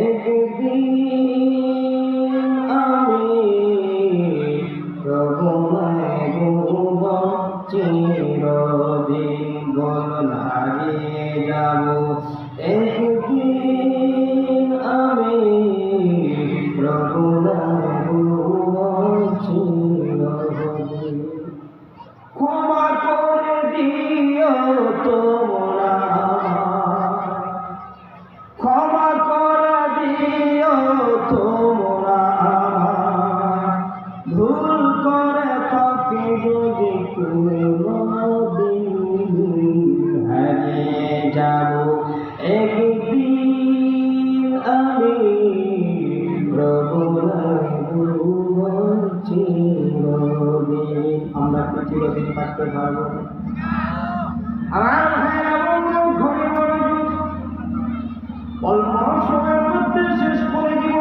একদিন আমি রঘুনায় ঘুম চিরদিন বল হারিয়ে যাব। একদিন আমি রঘুনায় ঘুম চিরদিন। ক্ষমা করে দিও তোমরা, ক্ষমা করে দিও তোমরা, ভুল করে তাকে যদি কোনদিন হারিয়ে যাব। একদিন আমি রঘুনাথ চিরদিন। আমরা কি চিরদিন থাকতে পারবো? আমার ভাইয়েরা বলবো, ঘরে ঘরে অল্প সময়ের মধ্যে শেষ করে দিব।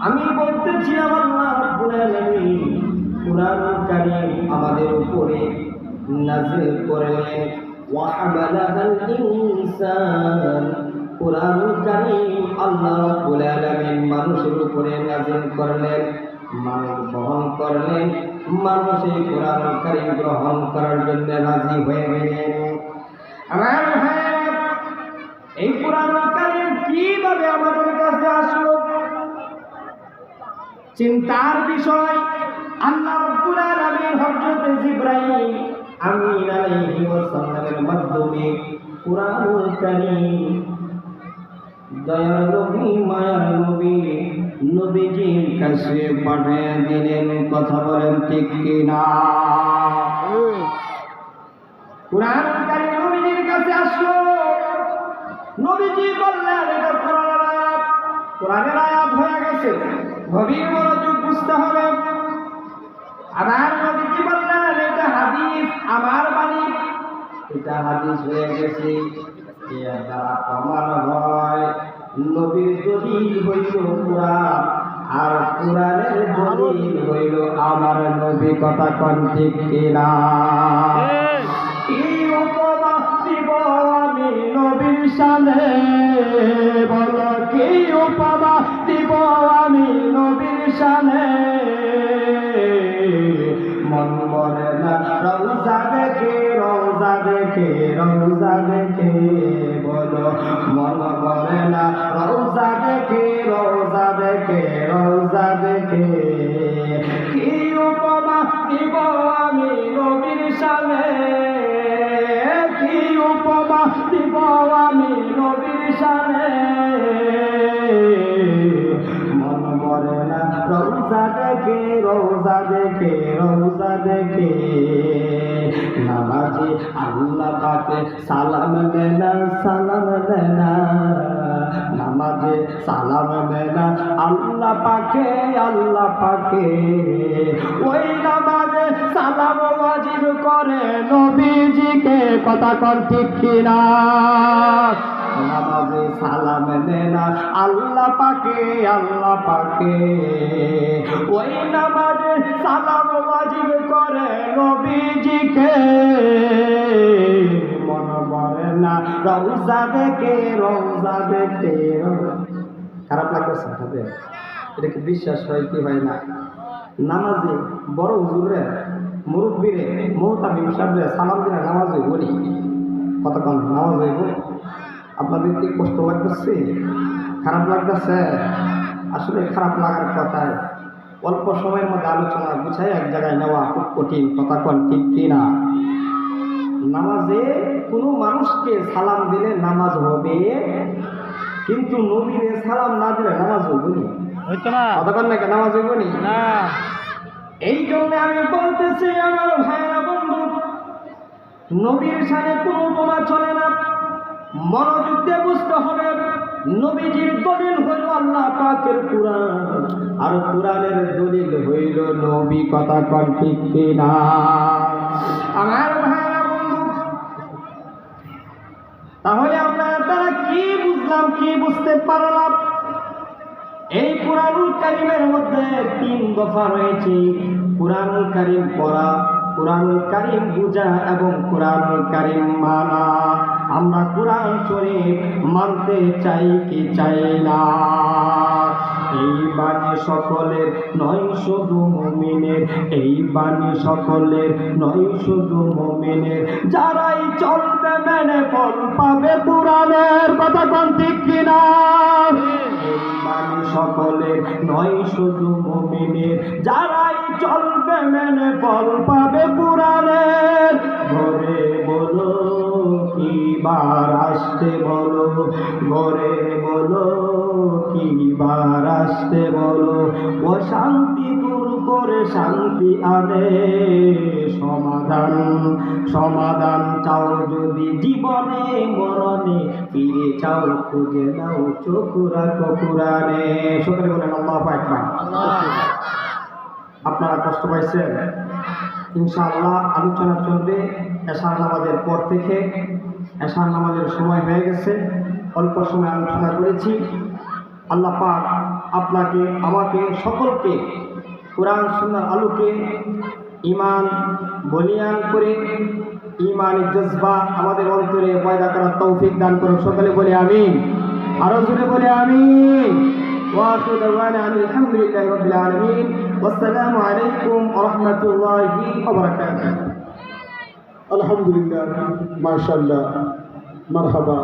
আমি বলতেছিলাম আল্লাহ রাব্বুল আলামিন কুরআন কারীম আমাদের উপরে নাযিল করলেন। ওয়া হামালাল ইনসান, কুরআন কারীম আল্লাহ রাব্বুল আলামিন মানুষের উপরে নাযিল করলেন, মানুষ বহন করলেন। মানুষ এই কুরআন কারীম গ্রহণ করার জন্য রাজি হয়ে গেলেন। আমার ভাইয়েরা, এই কুরআন কারীম কিভাবে আমাদের কাছে আসলো? চিন্তার বিষয়। আল্লাহ রাব্বুল আলামিন হযরত জিবরাইল আমিন আলাইহি ওয়াসাল্লামের মাধ্যমে কুরআনুল কারীম দয়ার নবী মায়ার নবী নবীজির কাছে পাঠিয়ে দিলেন। কথা বলেন ঠিক কিনা? কুরআনুল কারীম নবীজির কাছে আসলো। নবীজি বললেন এটা কোরআনের আয়াত, কোরআনের আয়াত হয়ে গেছে, গভীর মনোযোগ বুঝতে হবে। আমার নবীজি বললেন এটা হাদিস, আমার বাণী, এটা হাদিস হয়ে গেছে। এর দ্বারা প্রমাণ হয় নবীর দলিল হইল কোরআন, আর কোরআনের দলিল হইল আমার নবী। কথা কোন ঠিক কিনা? কি উপমা দিব আমি নবীর শানে, বলো কি উপমা দিব আমি নবীর শানে। মন মরে না রওজা দেখে, রওজা দেখে, রওজা দেখে, বলো মন মরে না রওজা দেখে, রওজা দেখে, রওজা দেখে। কি উপমা দিব আমি নবীর শানে, কি উপমা দিব আমি নবীর শানে। মন মরে না রওজা দেখে, রওজা দেখে, রওজা দেখে। নামাজি আল্লাহ পাকে সালাম দেনা, সালাম দেনা। নামাজে সালাম দেনা আল্লাহ পাকে, আল্লাহ পাকে। ওই নামাজে সালাম ওয়াজিব করে নবীজিকে। কথা কর ঠিক কিনা? নামাজে সালাম দেনা আল্লাহ পাকে, আল্লাহ পাকে। ওই নামাজে সালাম ওয়াজিব করে নবীজিকে। মন মরে না রওজা দেখে, রওজা দেখে। খারাপ লাগতেছে তাদের? এটা কি বিশ্বাস হয় কি হয় না? নামাজে বড় হুজুরে, মুরব্বীরে, মুহতামিম সাহেবরে সালাম দিলে নামাজ হইব নি? কতক্ষণ নামাজ হইব? আপনাদের কি কষ্ট লাগতেছে? খারাপ লাগতেছে? আসলে খারাপ লাগার কথায় অল্প সময়ের মধ্যে আলোচনা গুছাই এক জায়গায় নেওয়া খুব কঠিন। কথা কন ঠিক কিনা? নামাজে কোনো মানুষকে সালাম দিলে নামাজ হবে, কিন্তু নবীরে সালাম না দিলে নামাজ হইব নি? হইতো না। কথা কন নাকি? নামাজ হইব নি? না। এই জন্য আমি বলতেছি আমার ভাইরা বন্ধু, নবীর সাথে কোনো উপমা চলে না। মনোযোগ দিয়ে বুঝতে হবে। নবীজির দলিল হইল আল্লাহ পাকের কুরআন, আর কুরআনের দলিল হইল নবী। কথা কন ঠিক কিনা? আমার ভাইরা বন্ধু, তাহলে আমরা তারা কি বুঝলাম, কি বুঝতে পারলাম? এই কুরআনুল কারীমের মধ্যে 3 দফা রয়েছে। কুরআনুল কারীম পড়া, কুরআনুল কারীম বুঝা এবং কুরআনুল কারীম মানা। আমরা কোরআন শরীফ মানতে চাই কি চাই না? এই বাণী সকলের নয় শুধু মুমিনের, এই বাণী সকলের নয় শুধু মুমিনের, যারাই চলবে মেনে ফল পাবে কোরআনের। কথা কোন ঠিক কিনা? এই বাণী সকলের নয় শুধু মুমিনের, যারাই চলবে মেনে ফল পাবে কোরআনের। ঘরে বলো কি বার আসতে বলো, ঘরে বলো কি বার আসতে বলো, ও শান্তি দূর করে শান্তি আনে। সমাধান সমাধান চাও যদি জীবনে মরণে, ফিরে চাও খুঁজে নাও চোখরা কোরআনে। সকলে বলেন আল্লাহু আকবার। আপনারা কষ্ট পাইছেন? ইনশাআল্লাহ আলোচনা চলবে এশার নামাজের পর থেকে। এশার নামাজের সময় হয়ে গেছে, অল্প সময় আলোচনা করেছি। আল্লাহ পাক আপনাকে, আমাকে, সকলকে কোরআন সুন্নাহর আলোকে ঈমান বলিয়ান করে ঈমানি জজবা আমাদের অন্তরে পয়দা করার তৌফিক দান করুন। সকলে বলে আমিন। আরো জোরে বলে আমিন। وآخر دعوانا أن الحمد لله رب العالمين والسلام عليكم ورحمة الله وبركاته. الحمد لله ما شاء الله مرحبا